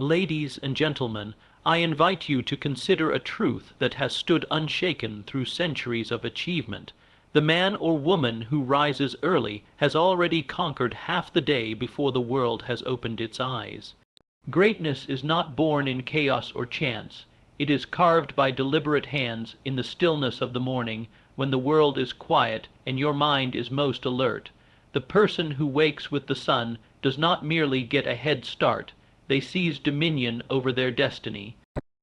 Ladies and gentlemen, I invite you to consider a truth that has stood unshaken through centuries of achievement. The man or woman who rises early has already conquered half the day before the world has opened its eyes. Greatness is not born in chaos or chance. It is carved by deliberate hands in the stillness of the morning, when the world is quiet and your mind is most alert. The person who wakes with the sun does not merely get a head start, they seize dominion over their destiny.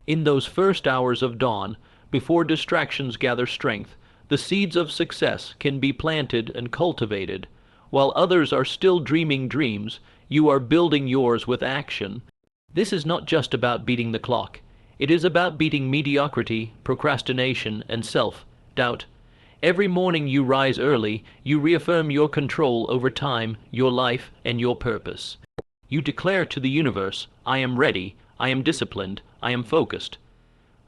In those first hours of dawn, before distractions gather strength, the seeds of success can be planted and cultivated. While others are still dreaming dreams, you are building yours with action. This is not just about beating the clock. It is about beating mediocrity, procrastination, and self-doubt. Every morning you rise early, you reaffirm your control over time, your life, and your purpose. You declare to the universe, I am ready, I am disciplined, I am focused.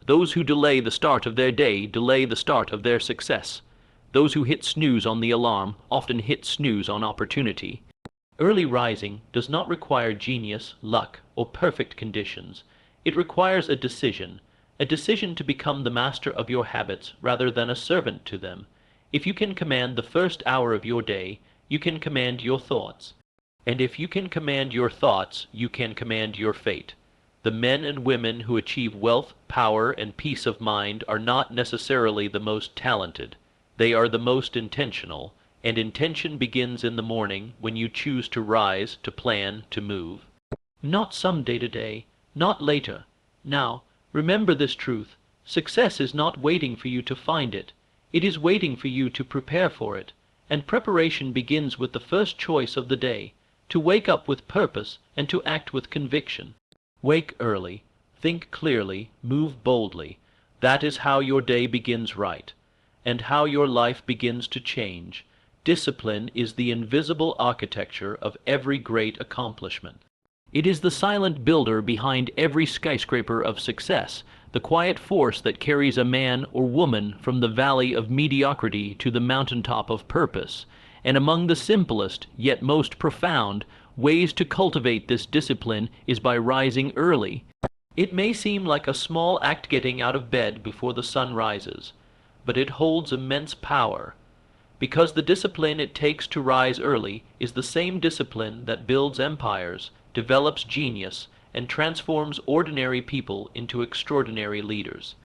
Those who delay the start of their day delay the start of their success. Those who hit snooze on the alarm often hit snooze on opportunity. Early rising does not require genius, luck, or perfect conditions. It requires a decision to become the master of your habits rather than a servant to them. If you can command the first hour of your day, you can command your thoughts. And if you can command your thoughts, you can command your fate. The men and women who achieve wealth, power, and peace of mind are not necessarily the most talented. They are the most intentional, and intention begins in the morning when you choose to rise, to plan, to move. Not someday today, not later. Now, remember this truth. Success is not waiting for you to find it. It is waiting for you to prepare for it. And preparation begins with the first choice of the day, to wake up with purpose and to act with conviction. Wake early, think clearly, move boldly. That is how your day begins right, and how your life begins to change. Discipline is the invisible architecture of every great accomplishment. It is the silent builder behind every skyscraper of success, the quiet force that carries a man or woman from the valley of mediocrity to the mountaintop of purpose. And among the simplest, yet most profound, ways to cultivate this discipline is by rising early. It may seem like a small act getting out of bed before the sun rises, but it holds immense power, because the discipline it takes to rise early is the same discipline that builds empires, develops genius, and transforms ordinary people into extraordinary leaders.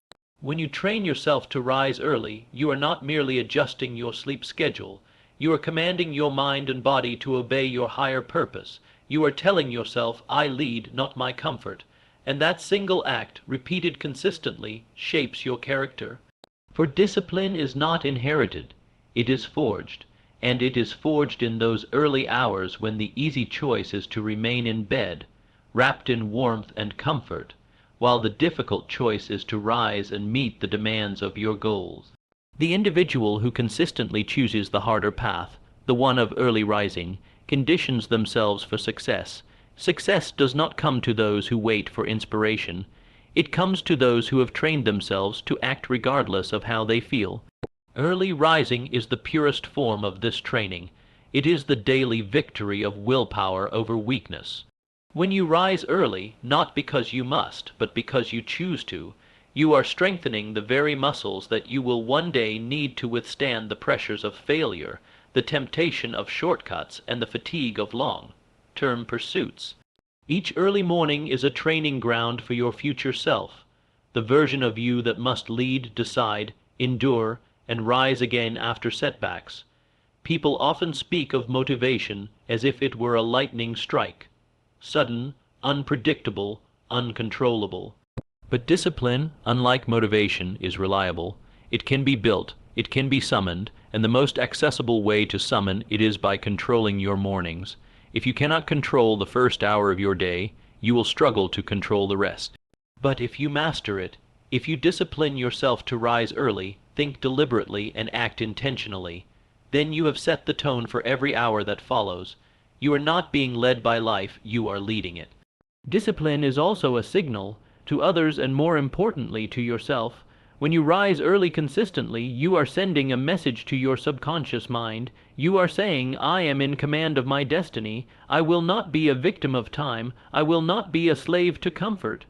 When you train yourself to rise early, you are not merely adjusting your sleep schedule. You are commanding your mind and body to obey your higher purpose. You are telling yourself, I lead, not my comfort. And that single act, repeated consistently, shapes your character. For discipline is not inherited, it is forged. And it is forged in those early hours when the easy choice is to remain in bed, wrapped in warmth and comfort, while the difficult choice is to rise and meet the demands of your goals. The individual who consistently chooses the harder path, the one of early rising, conditions themselves for success. Success does not come to those who wait for inspiration. It comes to those who have trained themselves to act regardless of how they feel. Early rising is the purest form of this training. It is the daily victory of willpower over weakness. When you rise early, not because you must, but because you choose to, you are strengthening the very muscles that you will one day need to withstand the pressures of failure, the temptation of shortcuts, and the fatigue of long-term pursuits. Each early morning is a training ground for your future self, the version of you that must lead, decide, endure, and rise again after setbacks. People often speak of motivation as if it were a lightning strike, sudden, unpredictable, uncontrollable. But discipline, unlike motivation, is reliable. It can be built, it can be summoned, and the most accessible way to summon it is by controlling your mornings. If you cannot control the first hour of your day, you will struggle to control the rest. But if you master it, if you discipline yourself to rise early, think deliberately, and act intentionally, then you have set the tone for every hour that follows. You are not being led by life, you are leading it. Discipline is also a signal to others, and more importantly to yourself, When you rise early consistently, you are sending a message to your subconscious mind. You are saying, I am in command of my destiny. I will not be a victim of time. I will not be a slave to comfort.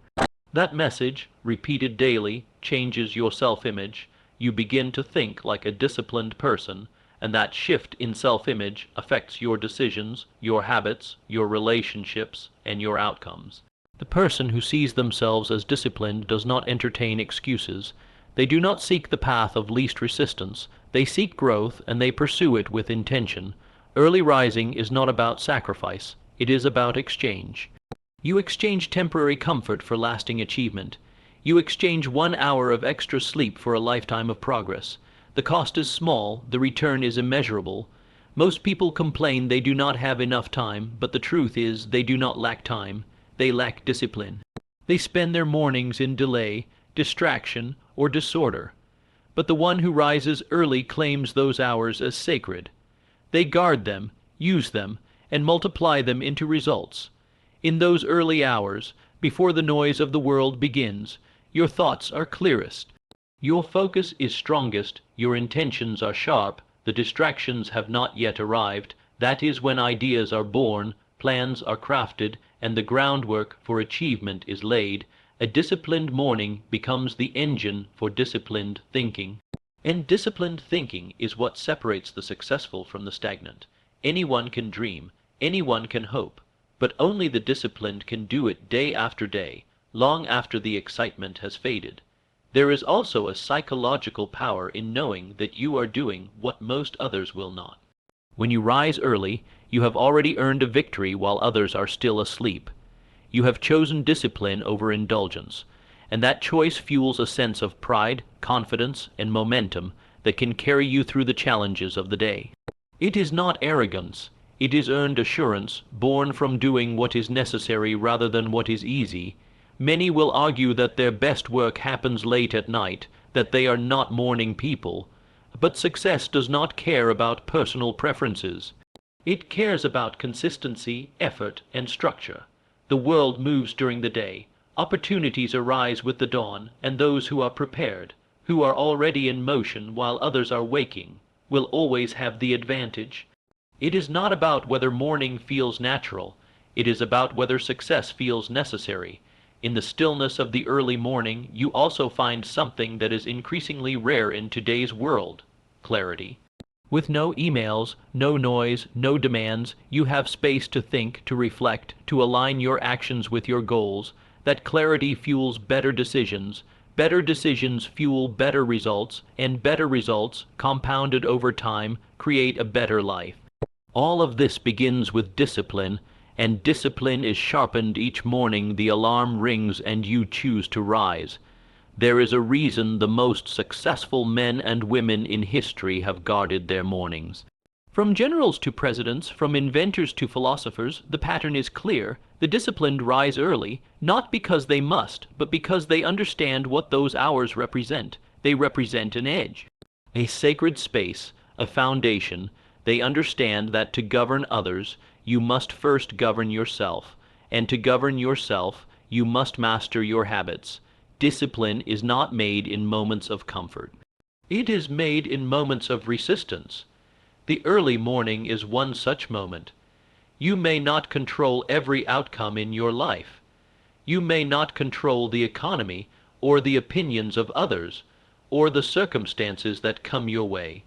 That message, repeated daily, changes your self-image. You begin to think like a disciplined person, and that shift in self-image affects your decisions, your habits, your relationships, and your outcomes. The person who sees themselves as disciplined does not entertain excuses. They do not seek the path of least resistance. They seek growth, and they pursue it with intention. Early rising is not about sacrifice. It is about exchange. You exchange temporary comfort for lasting achievement. You exchange 1 hour of extra sleep for a lifetime of progress. The cost is small, the return is immeasurable. Most people complain they do not have enough time, but the truth is they do not lack time. They lack discipline. They spend their mornings in delay, distraction, or disorder. But the one who rises early claims those hours as sacred. They guard them, use them, and multiply them into results. In those early hours, before the noise of the world begins, your thoughts are clearest. Your focus is strongest, your intentions are sharp, the distractions have not yet arrived. That is when ideas are born, plans are crafted, and the groundwork for achievement is laid. A disciplined morning becomes the engine for disciplined thinking. And disciplined thinking is what separates the successful from the stagnant. Anyone can dream, anyone can hope, but only the disciplined can do it day after day, long after the excitement has faded. There is also a psychological power in knowing that you are doing what most others will not. When you rise early, you have already earned a victory while others are still asleep. You have chosen discipline over indulgence, and that choice fuels a sense of pride, confidence, and momentum that can carry you through the challenges of the day. It is not arrogance. It is earned assurance, born from doing what is necessary rather than what is easy. Many will argue that their best work happens late at night, that they are not morning people. But success does not care about personal preferences. It cares about consistency, effort, and structure. The world moves during the day. Opportunities arise with the dawn, and those who are prepared, who are already in motion while others are waking, will always have the advantage. It is not about whether morning feels natural. It is about whether success feels necessary. In the stillness of the early morning, you also find something that is increasingly rare in today's world: clarity. With no emails, no noise, no demands, you have space to think, to reflect, to align your actions with your goals. That clarity fuels better decisions. Better decisions fuel better results, and better results, compounded over time, create a better life. All of this begins with discipline, and discipline is sharpened each morning the alarm rings and you choose to rise. There is a reason the most successful men and women in history have guarded their mornings. From generals to presidents, from inventors to philosophers, the pattern is clear. The disciplined rise early, not because they must, but because they understand what those hours represent. They represent an edge, a sacred space, a foundation. They understand that to govern others, you must first govern yourself, and to govern yourself, you must master your habits. Discipline is not made in moments of comfort. It is made in moments of resistance. The early morning is one such moment. You may not control every outcome in your life. You may not control the economy, or the opinions of others, or the circumstances that come your way.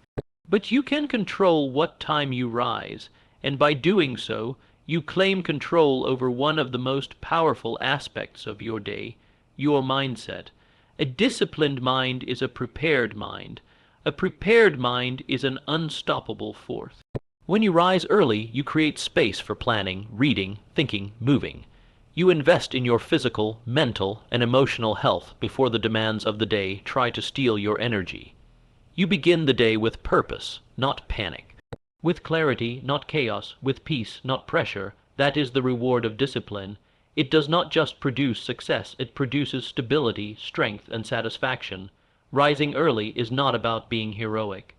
But you can control what time you rise, and by doing so, you claim control over one of the most powerful aspects of your day, your mindset. A disciplined mind is a prepared mind. A prepared mind is an unstoppable force. When you rise early, you create space for planning, reading, thinking, moving. You invest in your physical, mental, and emotional health before the demands of the day try to steal your energy. You begin the day with purpose, not panic. With clarity, not chaos. With peace, not pressure. That is the reward of discipline. It does not just produce success, it produces stability, strength, and satisfaction. Rising early is not about being heroic.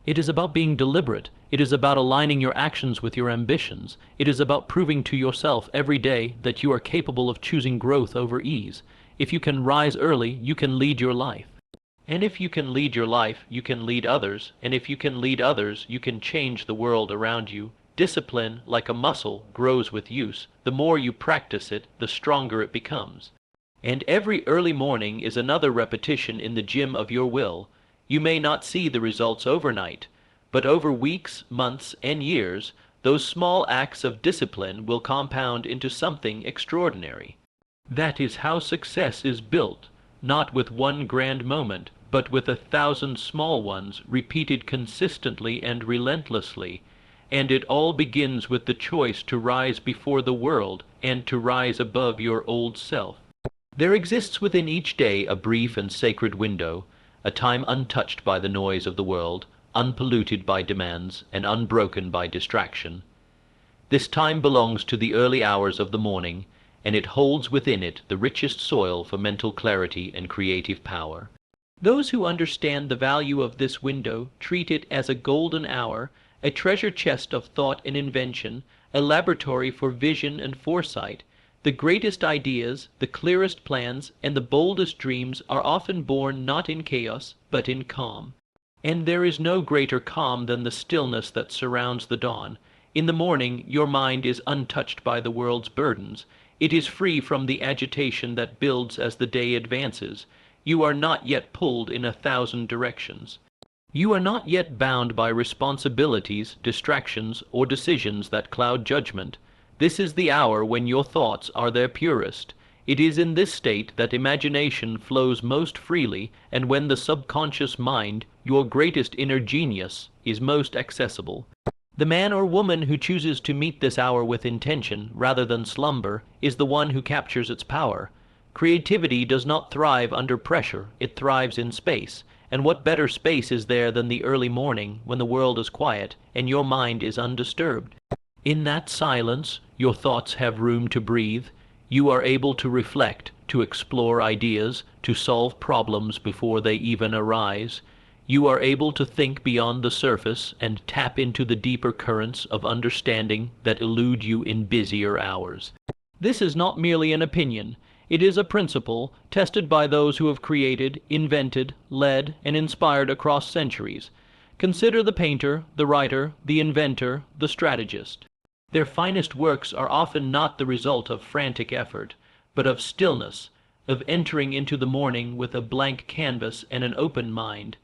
It is about being deliberate. It is about aligning your actions with your ambitions. It is about proving to yourself every day that you are capable of choosing growth over ease. If you can rise early, you can lead your life. And if you can lead your life, you can lead others, and if you can lead others, you can change the world around you. Discipline, like a muscle, grows with use. The more you practice it, the stronger it becomes. And every early morning is another repetition in the gym of your will. You may not see the results overnight, but over weeks, months, and years, those small acts of discipline will compound into something extraordinary. That is how success is built, not with one grand moment, but with 1,000 small ones repeated consistently and relentlessly. And it all begins with the choice to rise before the world and to rise above your old self. There exists within each day a brief and sacred window, a time untouched by the noise of the world, unpolluted by demands, and unbroken by distraction. This time belongs to the early hours of the morning, and it holds within it the richest soil for mental clarity and creative power. Those who understand the value of this window treat it as a golden hour, a treasure chest of thought and invention, a laboratory for vision and foresight. The greatest ideas, the clearest plans, and the boldest dreams are often born not in chaos, but in calm. And there is no greater calm than the stillness that surrounds the dawn. In the morning your mind is untouched by the world's burdens. It is free from the agitation that builds as the day advances. You are not yet pulled in 1,000 directions. You are not yet bound by responsibilities, distractions, or decisions that cloud judgment. This is the hour when your thoughts are their purest. It is in this state that imagination flows most freely, and when the subconscious mind, your greatest inner genius, is most accessible. The man or woman who chooses to meet this hour with intention, rather than slumber, is the one who captures its power. Creativity does not thrive under pressure, it thrives in space. And what better space is there than the early morning, when the world is quiet, and your mind is undisturbed? In that silence, your thoughts have room to breathe. You are able to reflect, to explore ideas, to solve problems before they even arise. You are able to think beyond the surface and tap into the deeper currents of understanding that elude you in busier hours. This is not merely an opinion. It is a principle tested by those who have created, invented, led, and inspired across centuries. Consider the painter, the writer, the inventor, the strategist. Their finest works are often not the result of frantic effort, but of stillness, of entering into the morning with a blank canvas and an open mind.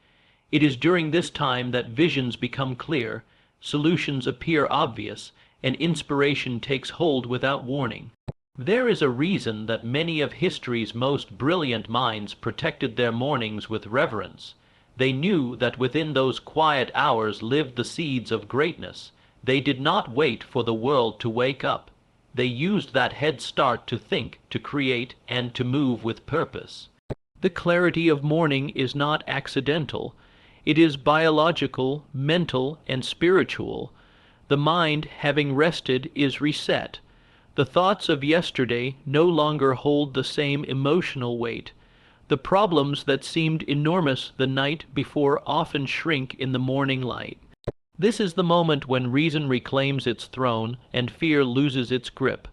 It is during this time that visions become clear, solutions appear obvious, and inspiration takes hold without warning. There is a reason that many of history's most brilliant minds protected their mornings with reverence. They knew that within those quiet hours lived the seeds of greatness. They did not wait for the world to wake up. They used that head start to think, to create, and to move with purpose. The clarity of morning is not accidental. It is biological, mental, and spiritual. The mind, having rested, is reset. The thoughts of yesterday no longer hold the same emotional weight. The problems that seemed enormous the night before often shrink in the morning light. This is the moment when reason reclaims its throne and fear loses its grip.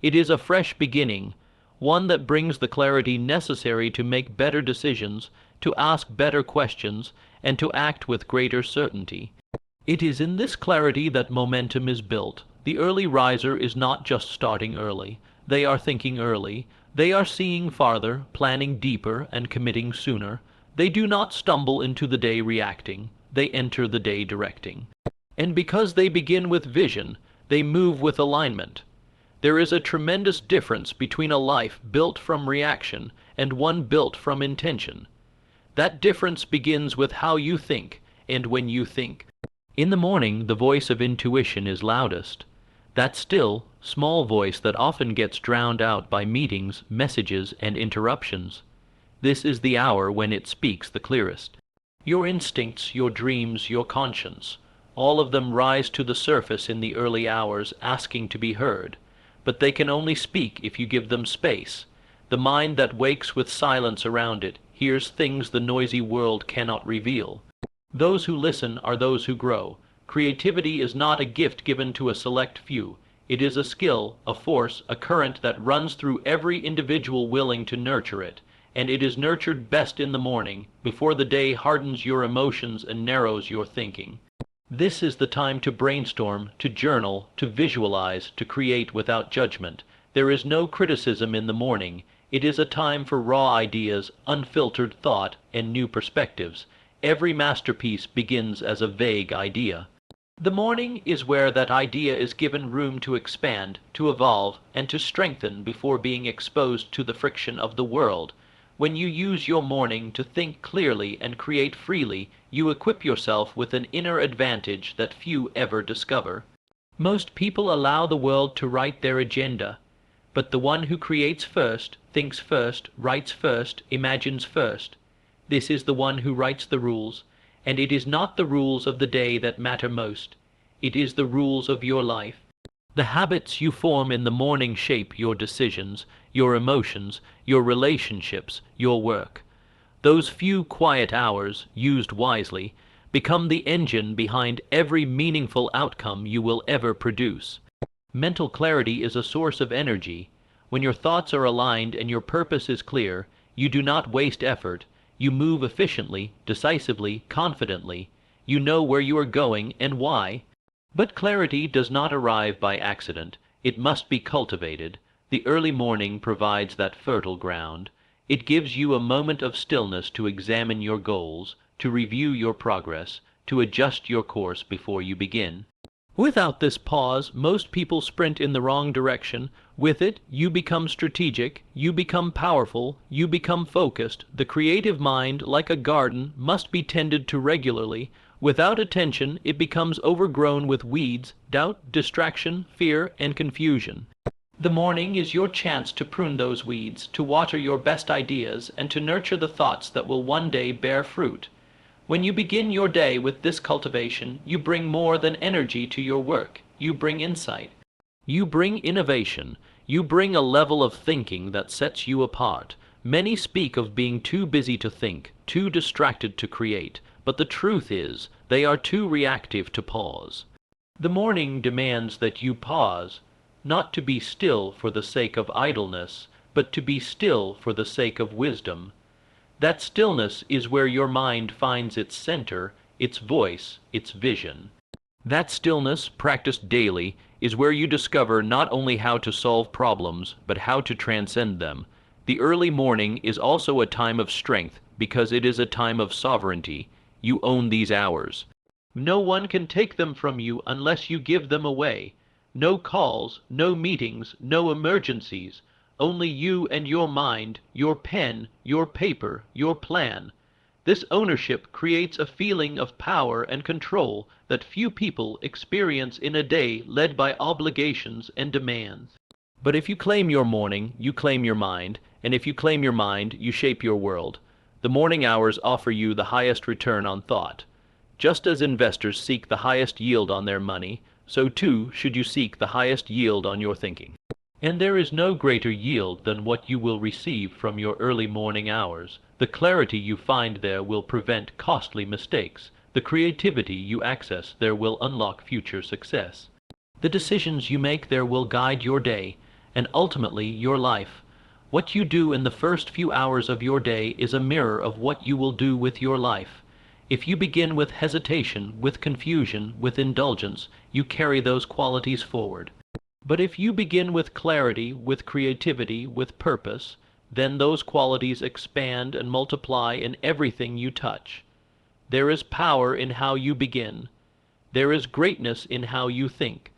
It is a fresh beginning, one that brings the clarity necessary to make better decisions, to ask better questions, and to act with greater certainty. It is in this clarity that momentum is built. The early riser is not just starting early. They are thinking early. They are seeing farther, planning deeper, and committing sooner. They do not stumble into the day reacting. They enter the day directing. And because they begin with vision, they move with alignment. There is a tremendous difference between a life built from reaction and one built from intention. That difference begins with how you think and when you think. In the morning, the voice of intuition is loudest. That still, small voice that often gets drowned out by meetings, messages, and interruptions. This is the hour when it speaks the clearest. Your instincts, your dreams, your conscience, all of them rise to the surface in the early hours, asking to be heard. But they can only speak if you give them space. The mind that wakes with silence around it hears things the noisy world cannot reveal. Those who listen are those who grow. Creativity is not a gift given to a select few. It is a skill, a force, a current that runs through every individual willing to nurture it. and it is nurtured best in the morning, before the day hardens your emotions and narrows your thinking. This is the time to brainstorm, to journal, to visualize, to create without judgment. There is no criticism in the morning. It is a time for raw ideas, unfiltered thought, and new perspectives. Every masterpiece begins as a vague idea. The morning is where that idea is given room to expand, to evolve, and to strengthen before being exposed to the friction of the world. When you use your morning to think clearly and create freely, you equip yourself with an inner advantage that few ever discover. Most people allow the world to write their agenda, but the one who creates first, thinks first, writes first, imagines first. This is the one who writes the rules, and it is not the rules of the day that matter most. It is the rules of your life. The habits you form in the morning shape your decisions, your emotions, your relationships, your work. Those few quiet hours, used wisely, become the engine behind every meaningful outcome you will ever produce. Mental clarity is a source of energy. When your thoughts are aligned and your purpose is clear, you do not waste effort. You move efficiently, decisively, confidently. You know where you are going and why. But clarity does not arrive by accident. It must be cultivated. The early morning provides that fertile ground. It gives you a moment of stillness to examine your goals, to review your progress, to adjust your course before you begin. Without this pause, most people sprint in the wrong direction. With it, you become strategic, you become powerful, you become focused. The creative mind, like a garden, must be tended to regularly. Without attention, it becomes overgrown with weeds, doubt, distraction, fear, and confusion. The morning is your chance to prune those weeds, to water your best ideas, and to nurture the thoughts that will one day bear fruit. When you begin your day with this cultivation, you bring more than energy to your work. You bring insight. You bring innovation. You bring a level of thinking that sets you apart. Many speak of being too busy to think, too distracted to create, but the truth is, they are too reactive to pause. The morning demands that you pause, not to be still for the sake of idleness, but to be still for the sake of wisdom. That stillness is where your mind finds its center, its voice, its vision. That stillness, practiced daily, is where you discover not only how to solve problems, but how to transcend them. The early morning is also a time of strength, because it is a time of sovereignty. You own these hours. No one can take them from you unless you give them away. No calls, no meetings, no emergencies. Only you and your mind, your pen, your paper, your plan. This ownership creates a feeling of power and control that few people experience in a day led by obligations and demands. But if you claim your morning, you claim your mind, and if you claim your mind, you shape your world. The morning hours offer you the highest return on thought. Just as investors seek the highest yield on their money, so too should you seek the highest yield on your thinking. And there is no greater yield than what you will receive from your early morning hours. The clarity you find there will prevent costly mistakes. The creativity you access there will unlock future success. The decisions you make there will guide your day, and ultimately your life. What you do in the first few hours of your day is a mirror of what you will do with your life. If you begin with hesitation, with confusion, with indulgence, you carry those qualities forward. But if you begin with clarity, with creativity, with purpose, then those qualities expand and multiply in everything you touch. There is power in how you begin. There is greatness in how you think.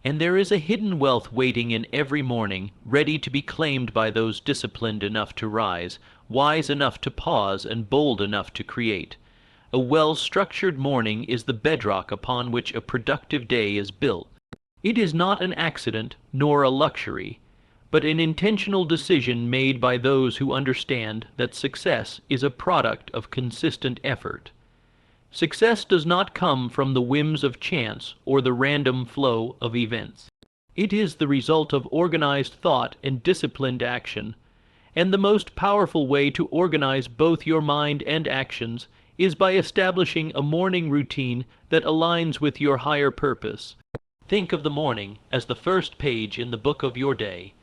And there is a hidden wealth waiting in every morning, ready to be claimed by those disciplined enough to rise, wise enough to pause, and bold enough to create. A well-structured morning is the bedrock upon which a productive day is built. It is not an accident, nor a luxury, but an intentional decision made by those who understand that success is a product of consistent effort. Success does not come from the whims of chance or the random flow of events. It is the result of organized thought and disciplined action, and the most powerful way to organize both your mind and actions is by establishing a morning routine that aligns with your higher purpose. Think of the morning as the first page in the book of your day.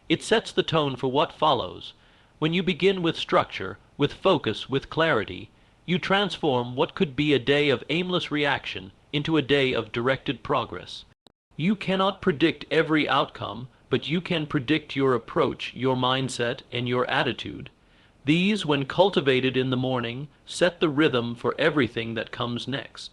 It sets the tone for what follows. When you begin with structure, with focus, with clarity, you transform what could be a day of aimless reaction into a day of directed progress. You cannot predict every outcome, but you can predict your approach, your mindset, and your attitude. These, when cultivated in the morning, set the rhythm for everything that comes next.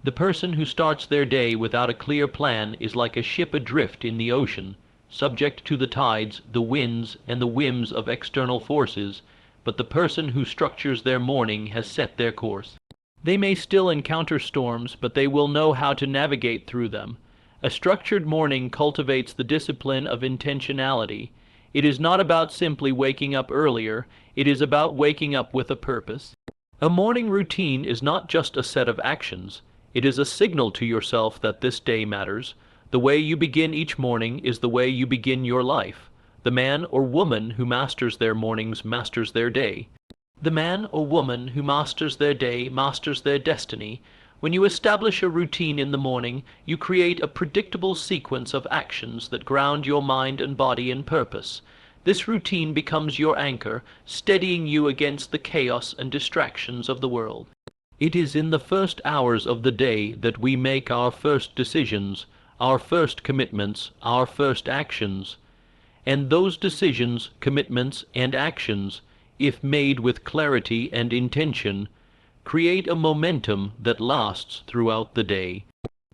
The person who starts their day without a clear plan is like a ship adrift in the ocean, subject to the tides, the winds, and the whims of external forces, but the person who structures their morning has set their course. They may still encounter storms, but they will know how to navigate through them. A structured morning cultivates the discipline of intentionality. It is not about simply waking up earlier, it is about waking up with a purpose. A morning routine is not just a set of actions. It is a signal to yourself that this day matters. The way you begin each morning is the way you begin your life. The man or woman who masters their mornings masters their day. The man or woman who masters their day masters their destiny. When you establish a routine in the morning, you create a predictable sequence of actions that ground your mind and body in purpose. This routine becomes your anchor, steadying you against the chaos and distractions of the world. It is in the first hours of the day that we make our first decisions, our first commitments, our first actions. And those decisions, commitments, and actions, if made with clarity and intention, create a momentum that lasts throughout the day.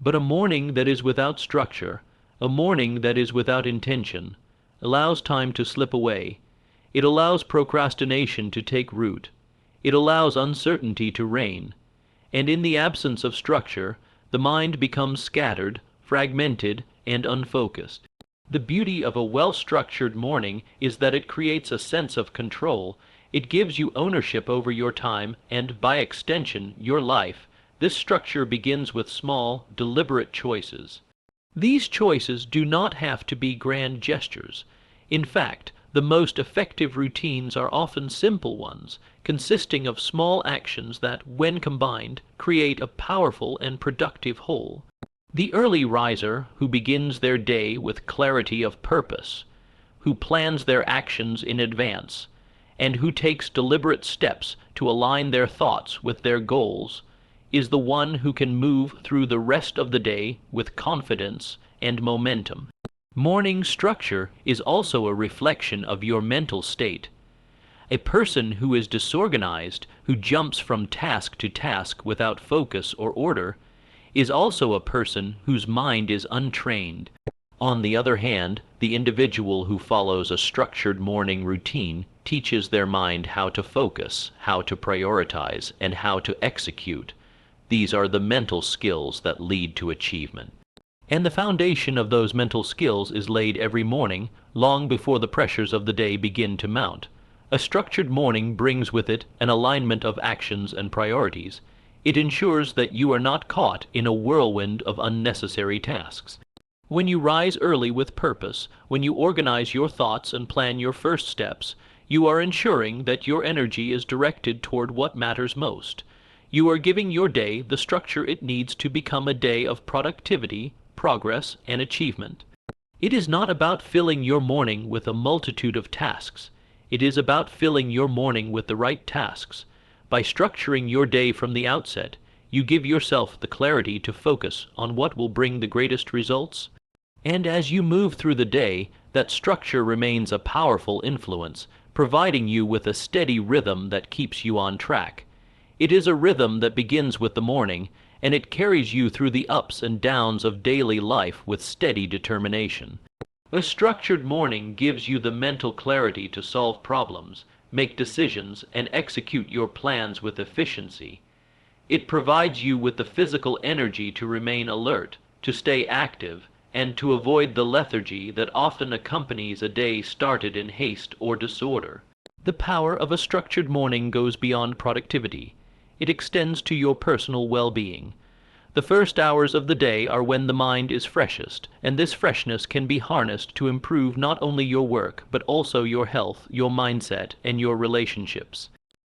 But a morning that is without structure, a morning that is without intention, allows time to slip away. It allows procrastination to take root. It allows uncertainty to reign. And in the absence of structure, the mind becomes scattered, fragmented, and unfocused. The beauty of a well-structured morning is that it creates a sense of control. It gives you ownership over your time and, by extension, your life. This structure begins with small, deliberate choices. These choices do not have to be grand gestures. In fact, the most effective routines are often simple ones, consisting of small actions that, when combined, create a powerful and productive whole. The early riser, who begins their day with clarity of purpose, who plans their actions in advance, and who takes deliberate steps to align their thoughts with their goals, is the one who can move through the rest of the day with confidence and momentum. Morning structure is also a reflection of your mental state. A person who is disorganized, who jumps from task to task without focus or order, is also a person whose mind is untrained. On the other hand, the individual who follows a structured morning routine teaches their mind how to focus, how to prioritize, and how to execute. These are the mental skills that lead to achievement. And the foundation of those mental skills is laid every morning, long before the pressures of the day begin to mount. A structured morning brings with it an alignment of actions and priorities. It ensures that you are not caught in a whirlwind of unnecessary tasks. When you rise early with purpose, when you organize your thoughts and plan your first steps, you are ensuring that your energy is directed toward what matters most. You are giving your day the structure it needs to become a day of productivity, progress, and achievement. It is not about filling your morning with a multitude of tasks. It is about filling your morning with the right tasks. By structuring your day from the outset, you give yourself the clarity to focus on what will bring the greatest results. And as you move through the day, that structure remains a powerful influence, providing you with a steady rhythm that keeps you on track. It is a rhythm that begins with the morning, and it carries you through the ups and downs of daily life with steady determination. A structured morning gives you the mental clarity to solve problems, make decisions, and execute your plans with efficiency. It provides you with the physical energy to remain alert, to stay active, and to avoid the lethargy that often accompanies a day started in haste or disorder. The power of a structured morning goes beyond productivity. It extends to your personal well-being. The first hours of the day are when the mind is freshest, and this freshness can be harnessed to improve not only your work, but also your health, your mindset, and your relationships.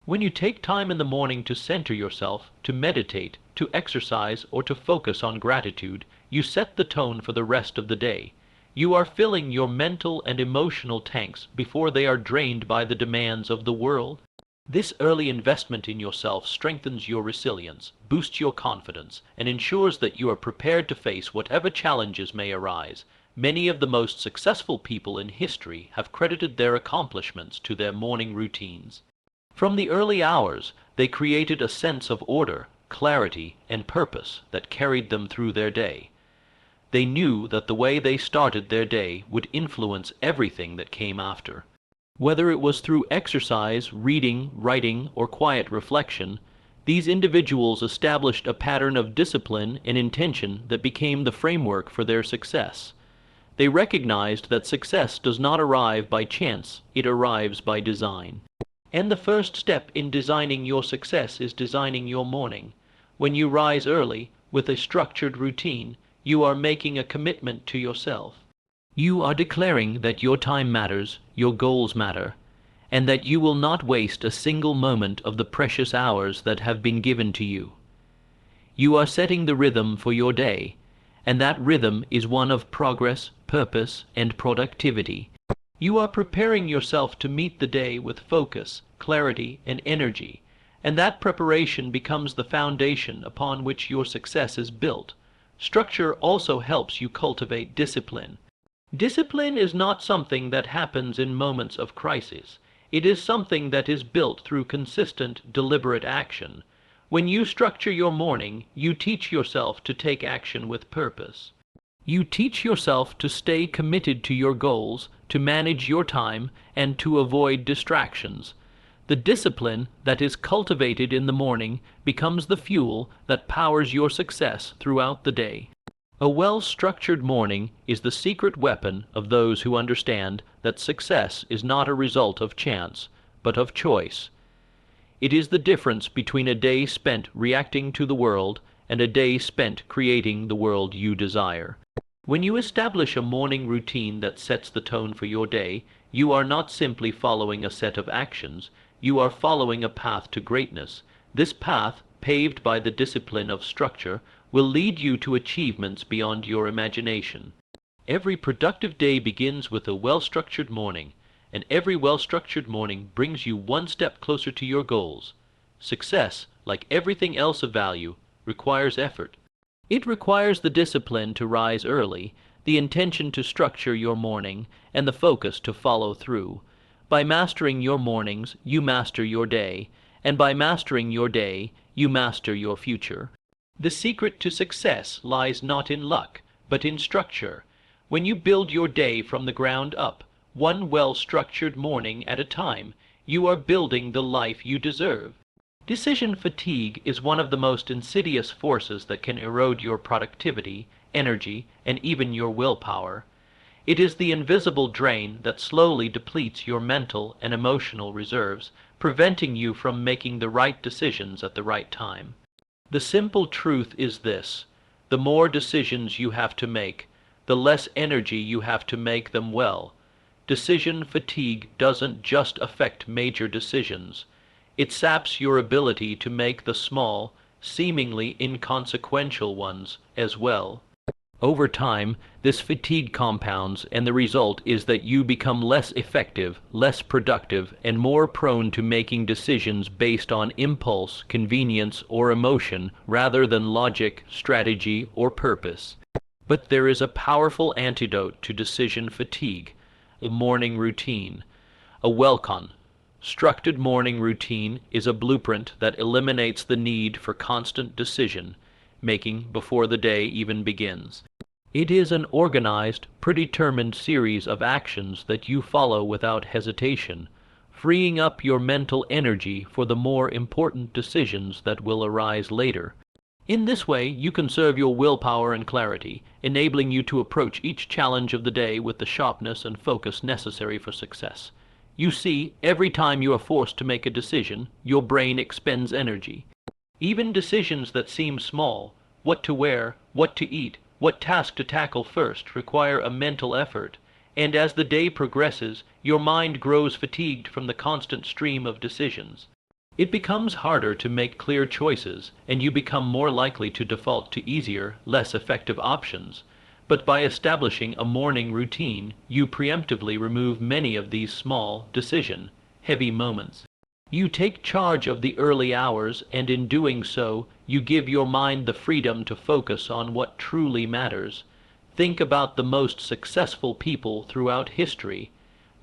When you take time in the morning to center yourself, to meditate, to exercise, or to focus on gratitude, you set the tone for the rest of the day. You are filling your mental and emotional tanks before they are drained by the demands of the world. This early investment in yourself strengthens your resilience, boosts your confidence, and ensures that you are prepared to face whatever challenges may arise. Many of the most successful people in history have credited their accomplishments to their morning routines. From the early hours, they created a sense of order, clarity, and purpose that carried them through their day. They knew that the way they started their day would influence everything that came after. Whether it was through exercise, reading, writing, or quiet reflection, these individuals established a pattern of discipline and intention that became the framework for their success. They recognized that success does not arrive by chance, it arrives by design. And the first step in designing your success is designing your morning. When you rise early, with a structured routine, you are making a commitment to yourself. You are declaring that your time matters, your goals matter, and that you will not waste a single moment of the precious hours that have been given to you. You are setting the rhythm for your day, and that rhythm is one of progress, purpose, and productivity. You are preparing yourself to meet the day with focus, clarity, and energy, and that preparation becomes the foundation upon which your success is built. Structure also helps you cultivate discipline. Discipline is not something that happens in moments of crisis. It is something that is built through consistent, deliberate action. When you structure your morning, you teach yourself to take action with purpose. You teach yourself to stay committed to your goals, to manage your time, and to avoid distractions. The discipline that is cultivated in the morning becomes the fuel that powers your success throughout the day. A well-structured morning is the secret weapon of those who understand that success is not a result of chance, but of choice. It is the difference between a day spent reacting to the world and a day spent creating the world you desire. When you establish a morning routine that sets the tone for your day, you are not simply following a set of actions, you are following a path to greatness. This path, paved by the discipline of structure, will lead you to achievements beyond your imagination. Every productive day begins with a well-structured morning, and every well-structured morning brings you one step closer to your goals. Success, like everything else of value, requires effort. It requires the discipline to rise early, the intention to structure your morning, and the focus to follow through. By mastering your mornings, you master your day, and by mastering your day, you master your future. The secret to success lies not in luck, but in structure. When you build your day from the ground up, one well-structured morning at a time, you are building the life you deserve. Decision fatigue is one of the most insidious forces that can erode your productivity, energy, and even your willpower. It is the invisible drain that slowly depletes your mental and emotional reserves, preventing you from making the right decisions at the right time. The simple truth is this: the more decisions you have to make, the less energy you have to make them well. Decision fatigue doesn't just affect major decisions. It saps your ability to make the small, seemingly inconsequential ones as well. Over time, this fatigue compounds, and the result is that you become less effective, less productive, and more prone to making decisions based on impulse, convenience, or emotion rather than logic, strategy, or purpose. But there is a powerful antidote to decision fatigue: a morning routine. A well-constructed morning routine is a blueprint that eliminates the need for constant decision-making before the day even begins. It is an organized, predetermined series of actions that you follow without hesitation, freeing up your mental energy for the more important decisions that will arise later. In this way, you conserve your willpower and clarity, enabling you to approach each challenge of the day with the sharpness and focus necessary for success. You see, every time you are forced to make a decision, your brain expends energy. Even decisions that seem small, what to wear, what to eat, what task to tackle first, require a mental effort, and as the day progresses, your mind grows fatigued from the constant stream of decisions. It becomes harder to make clear choices, and you become more likely to default to easier, less effective options. But by establishing a morning routine, you preemptively remove many of these small, decision-heavy moments. You take charge of the early hours, and in doing so, you give your mind the freedom to focus on what truly matters. Think about the most successful people throughout history.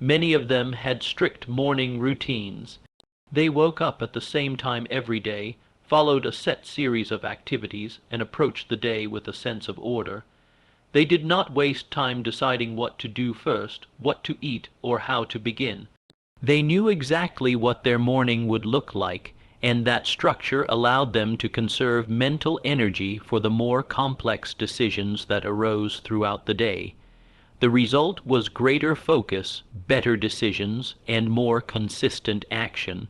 Many of them had strict morning routines. They woke up at the same time every day, followed a set series of activities, and approached the day with a sense of order. They did not waste time deciding what to do first, what to eat, or how to begin. They knew exactly what their morning would look like, and that structure allowed them to conserve mental energy for the more complex decisions that arose throughout the day. The result was greater focus, better decisions, and more consistent action.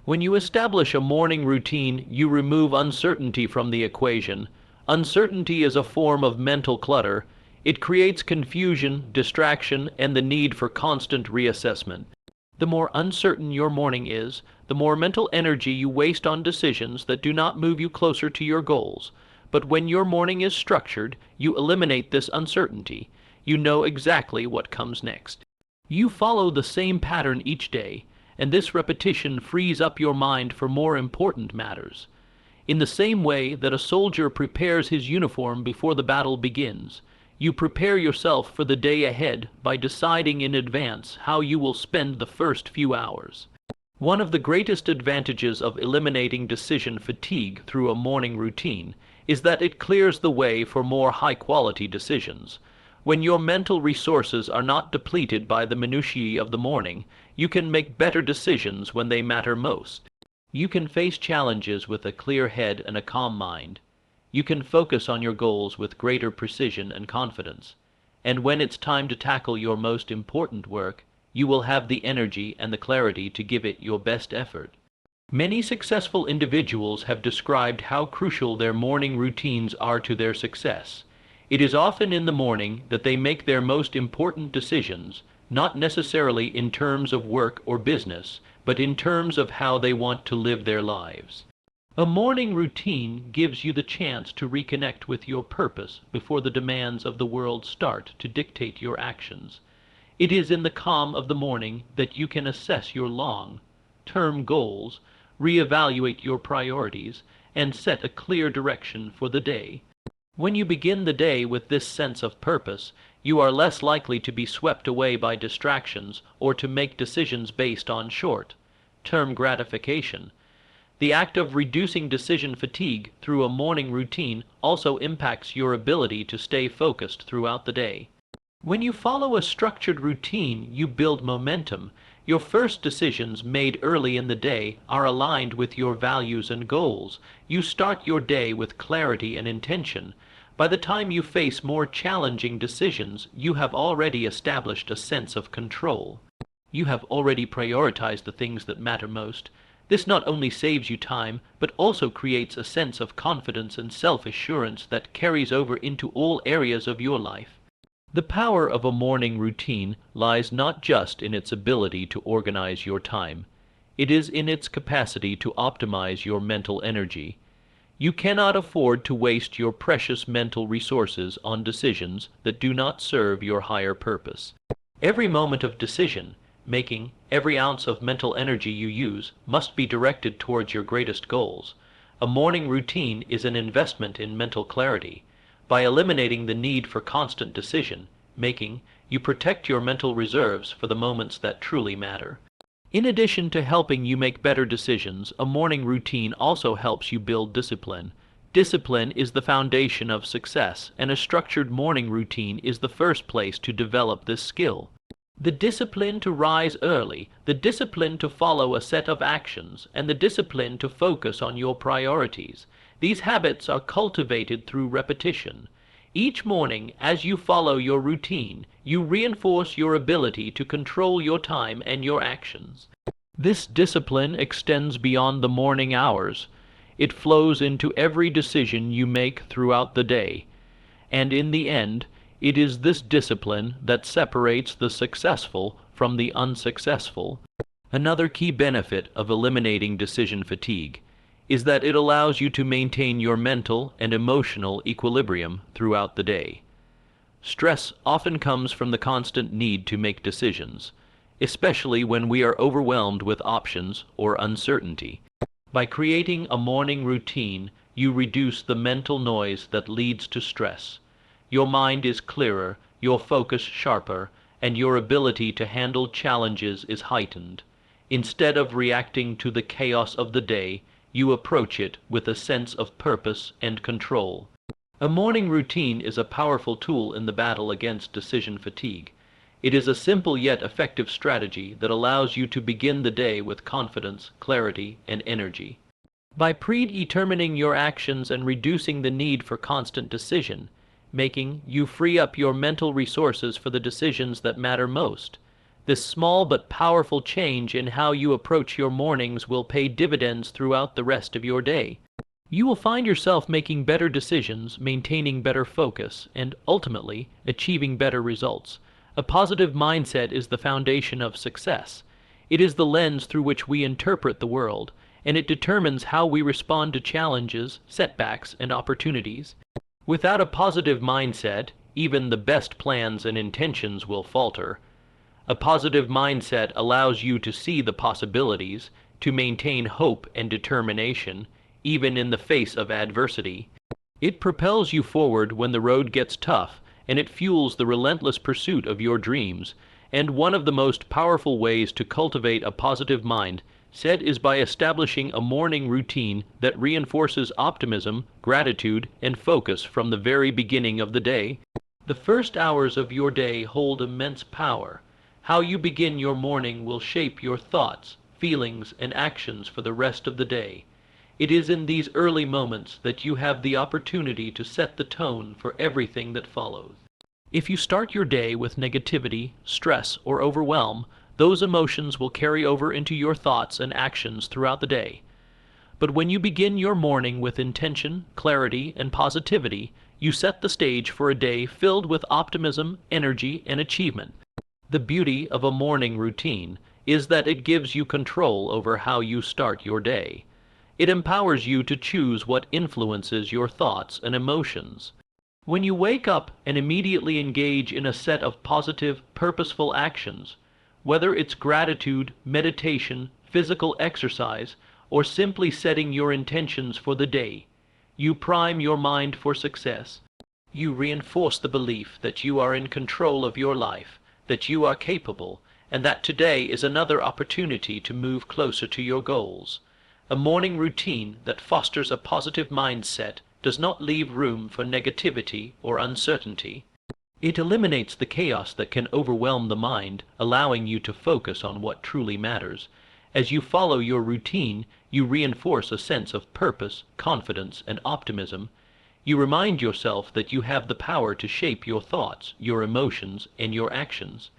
When you establish a morning routine, you remove uncertainty from the equation. Uncertainty is a form of mental clutter. It creates confusion, distraction, and the need for constant reassessment. The more uncertain your morning is, the more mental energy you waste on decisions that do not move you closer to your goals. But when your morning is structured, you eliminate this uncertainty. You know exactly what comes next. You follow the same pattern each day, and this repetition frees up your mind for more important matters. In the same way that a soldier prepares his uniform before the battle begins, you prepare yourself for the day ahead by deciding in advance how you will spend the first few hours. One of the greatest advantages of eliminating decision fatigue through a morning routine is that it clears the way for more high-quality decisions. When your mental resources are not depleted by the minutiae of the morning, you can make better decisions when they matter most. You can face challenges with a clear head and a calm mind. You can focus on your goals with greater precision and confidence. And when it's time to tackle your most important work, you will have the energy and the clarity to give it your best effort. Many successful individuals have described how crucial their morning routines are to their success. It is often in the morning that they make their most important decisions, not necessarily in terms of work or business, but in terms of how they want to live their lives. A morning routine gives you the chance to reconnect with your purpose before the demands of the world start to dictate your actions. It is in the calm of the morning that you can assess your long-term goals, reevaluate your priorities, and set a clear direction for the day. When you begin the day with this sense of purpose, you are less likely to be swept away by distractions or to make decisions based on short-term gratification. The act of reducing decision fatigue through a morning routine also impacts your ability to stay focused throughout the day. When you follow a structured routine, you build momentum. Your first decisions made early in the day are aligned with your values and goals. You start your day with clarity and intention. By the time you face more challenging decisions, you have already established a sense of control. You have already prioritized the things that matter most. This not only saves you time, but also creates a sense of confidence and self-assurance that carries over into all areas of your life. The power of a morning routine lies not just in its ability to organize your time. It is in its capacity to optimize your mental energy. You cannot afford to waste your precious mental resources on decisions that do not serve your higher purpose. Every moment of decision making, every ounce of mental energy you use, must be directed towards your greatest goals. A morning routine is an investment in mental clarity. By eliminating the need for constant decision making, you protect your mental reserves for the moments that truly matter. In addition to helping you make better decisions, a morning routine also helps you build discipline. Discipline is the foundation of success, and a structured morning routine is the first place to develop this skill. The discipline to rise early, the discipline to follow a set of actions, and the discipline to focus on your priorities. These habits are cultivated through repetition. Each morning, as you follow your routine, you reinforce your ability to control your time and your actions. This discipline extends beyond the morning hours. It flows into every decision you make throughout the day. And in the end, it is this discipline that separates the successful from the unsuccessful. Another key benefit of eliminating decision fatigue is that it allows you to maintain your mental and emotional equilibrium throughout the day. Stress often comes from the constant need to make decisions, especially when we are overwhelmed with options or uncertainty. By creating a morning routine, you reduce the mental noise that leads to stress. Your mind is clearer, your focus sharper, and your ability to handle challenges is heightened. Instead of reacting to the chaos of the day, you approach it with a sense of purpose and control. A morning routine is a powerful tool in the battle against decision fatigue. It is a simple yet effective strategy that allows you to begin the day with confidence, clarity, and energy. By predetermining your actions and reducing the need for constant decision making, you free up your mental resources for the decisions that matter most. This small but powerful change in how you approach your mornings will pay dividends throughout the rest of your day. You will find yourself making better decisions, maintaining better focus, and ultimately achieving better results. A positive mindset is the foundation of success. It is the lens through which we interpret the world, and it determines how we respond to challenges, setbacks, and opportunities. Without a positive mindset, even the best plans and intentions will falter. A positive mindset allows you to see the possibilities, to maintain hope and determination, even in the face of adversity. It propels you forward when the road gets tough, and it fuels the relentless pursuit of your dreams. And one of the most powerful ways to cultivate a positive mind set is by establishing a morning routine that reinforces optimism, gratitude, and focus from the very beginning of the day. The first hours of your day hold immense power. How you begin your morning will shape your thoughts, feelings, and actions for the rest of the day. It is in these early moments that you have the opportunity to set the tone for everything that follows. If you start your day with negativity, stress, or overwhelm, those emotions will carry over into your thoughts and actions throughout the day. But when you begin your morning with intention, clarity, and positivity, you set the stage for a day filled with optimism, energy, and achievement. The beauty of a morning routine is that it gives you control over how you start your day. It empowers you to choose what influences your thoughts and emotions. When you wake up and immediately engage in a set of positive, purposeful actions, whether it's gratitude, meditation, physical exercise, or simply setting your intentions for the day, you prime your mind for success. You reinforce the belief that you are in control of your life, that you are capable, and that today is another opportunity to move closer to your goals. A morning routine that fosters a positive mindset does not leave room for negativity or uncertainty. It eliminates the chaos that can overwhelm the mind, allowing you to focus on what truly matters. As you follow your routine, you reinforce a sense of purpose, confidence, and optimism. You remind yourself that you have the power to shape your thoughts, your emotions, and your actions.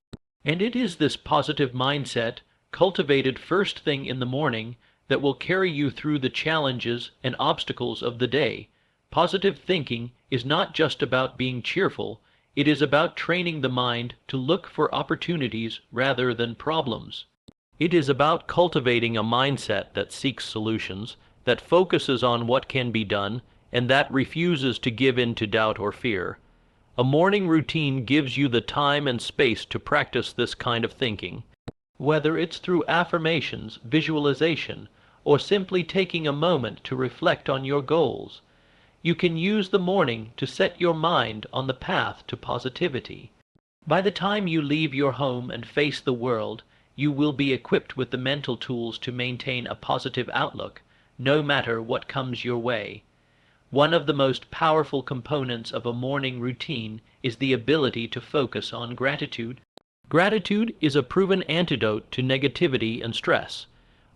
And it is this positive mindset, cultivated first thing in the morning, that will carry you through the challenges and obstacles of the day. Positive thinking is not just about being cheerful, it is about training the mind to look for opportunities rather than problems. It is about cultivating a mindset that seeks solutions, that focuses on what can be done, and that refuses to give in to doubt or fear. A morning routine gives you the time and space to practice this kind of thinking. Whether it's through affirmations, visualization, or simply taking a moment to reflect on your goals, you can use the morning to set your mind on the path to positivity. By the time you leave your home and face the world, you will be equipped with the mental tools to maintain a positive outlook, no matter what comes your way. One of the most powerful components of a morning routine is the ability to focus on gratitude. Gratitude is a proven antidote to negativity and stress.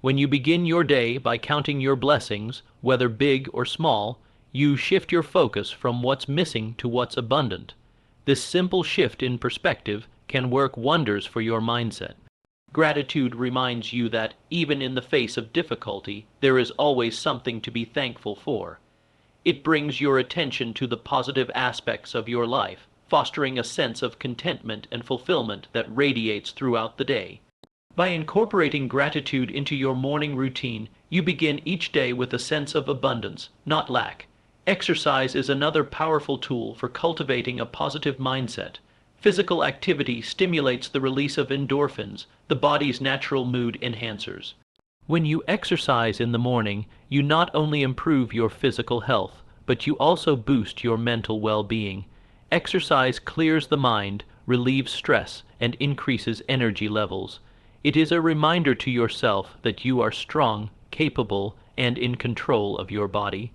When you begin your day by counting your blessings, whether big or small, you shift your focus from what's missing to what's abundant. This simple shift in perspective can work wonders for your mindset. Gratitude reminds you that even in the face of difficulty, there is always something to be thankful for. It brings your attention to the positive aspects of your life, fostering a sense of contentment and fulfillment that radiates throughout the day. By incorporating gratitude into your morning routine, you begin each day with a sense of abundance, not lack. Exercise is another powerful tool for cultivating a positive mindset. Physical activity stimulates the release of endorphins, the body's natural mood enhancers. When you exercise in the morning, you not only improve your physical health, but you also boost your mental well-being. Exercise clears the mind, relieves stress, and increases energy levels. It is a reminder to yourself that you are strong, capable, and in control of your body.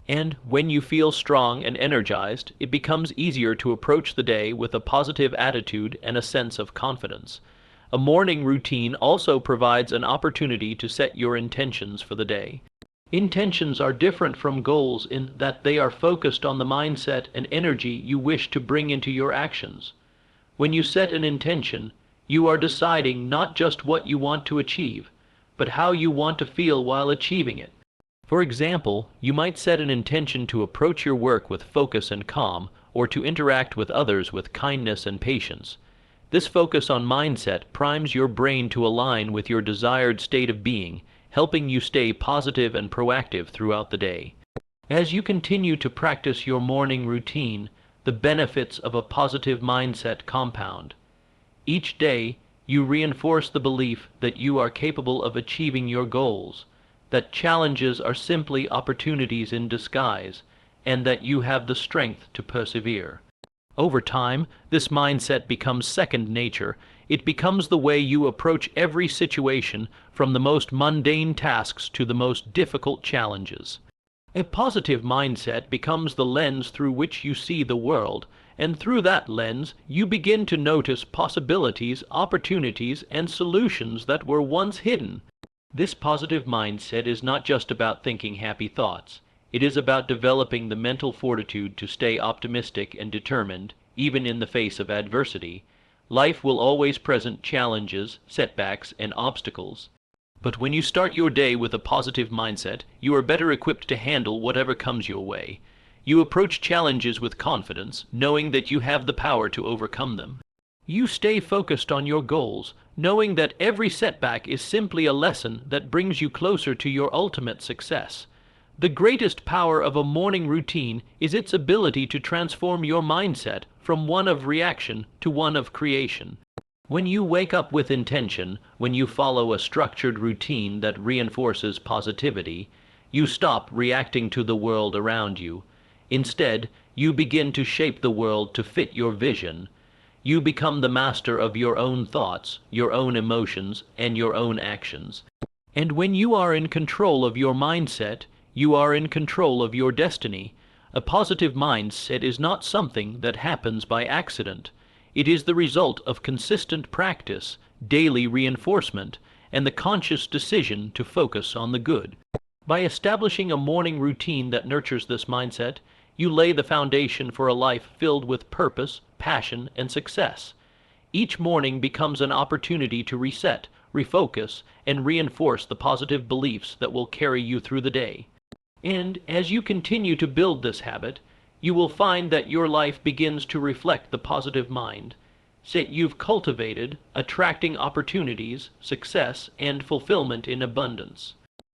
And when you feel strong and energized, it becomes easier to approach the day with a positive attitude and a sense of confidence. A morning routine also provides an opportunity to set your intentions for the day. Intentions are different from goals in that they are focused on the mindset and energy you wish to bring into your actions. When you set an intention, you are deciding not just what you want to achieve, but how you want to feel while achieving it. For example, you might set an intention to approach your work with focus and calm, or to interact with others with kindness and patience. This focus on mindset primes your brain to align with your desired state of being, helping you stay positive and proactive throughout the day. As you continue to practice your morning routine, the benefits of a positive mindset compound. Each day, you reinforce the belief that you are capable of achieving your goals, that challenges are simply opportunities in disguise, and that you have the strength to persevere. Over time, this mindset becomes second nature. It becomes the way you approach every situation, from the most mundane tasks to the most difficult challenges. A positive mindset becomes the lens through which you see the world, and through that lens, you begin to notice possibilities, opportunities, and solutions that were once hidden. This positive mindset is not just about thinking happy thoughts. It is about developing the mental fortitude to stay optimistic and determined, even in the face of adversity. Life will always present challenges, setbacks, and obstacles. But when you start your day with a positive mindset, you are better equipped to handle whatever comes your way. You approach challenges with confidence, knowing that you have the power to overcome them. You stay focused on your goals, knowing that every setback is simply a lesson that brings you closer to your ultimate success. The greatest power of a morning routine is its ability to transform your mindset from one of reaction to one of creation. When you wake up with intention, when you follow a structured routine that reinforces positivity, you stop reacting to the world around you. Instead, you begin to shape the world to fit your vision. You become the master of your own thoughts, your own emotions, and your own actions. And when you are in control of your mindset, you are in control of your destiny. A positive mindset is not something that happens by accident. It is the result of consistent practice, daily reinforcement, and the conscious decision to focus on the good. By establishing a morning routine that nurtures this mindset, you lay the foundation for a life filled with purpose, passion, and success. Each morning becomes an opportunity to reset, refocus, and reinforce the positive beliefs that will carry you through the day. And as you continue to build this habit, you will find that your life begins to reflect the positive mind that you've cultivated, attracting opportunities, success, and fulfillment in abundance.